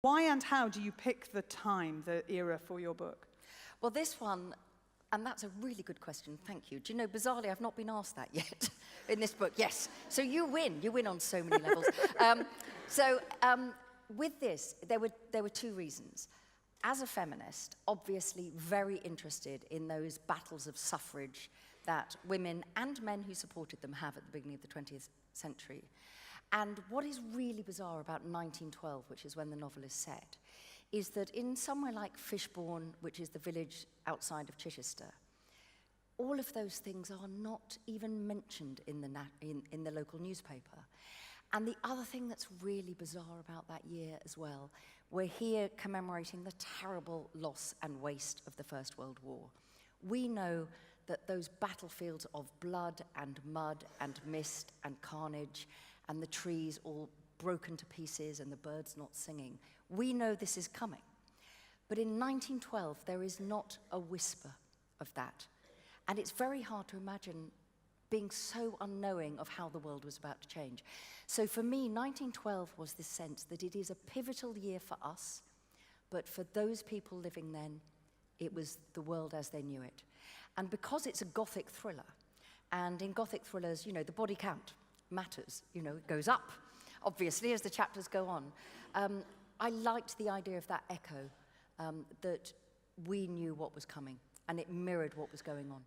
Why and how do you pick the time, the era for your book? Well, this one, and that's a really good question, thank you. Do you know, bizarrely, I've not been asked that yet in this book. Yes, so you win on so many levels. With this, there were two reasons. As a feminist, obviously very interested in those battles of suffrage that women and men who supported them have at the beginning of the 20th century. And what is really bizarre about 1912, which is when the novel is set, is that in somewhere like Fishbourne, which is the village outside of Chichester, all of those things are not even mentioned in the local newspaper. And the other thing that's really bizarre about that year as well, we're here commemorating the terrible loss and waste of the First World War. We know that those battlefields of blood and mud and mist and carnage and the trees all broken to pieces and the birds not singing, we know this is coming. But in 1912, there is not a whisper of that. And it's very hard to imagine being so unknowing of how the world was about to change. So for me, 1912 was this sense that it is a pivotal year for us, but for those people living then, it was the world as they knew it. And because it's a Gothic thriller, and in Gothic thrillers, you know, the body count matters, you know, it goes up, obviously, as the chapters go on. I liked the idea of that echo, that we knew what was coming, and it mirrored what was going on.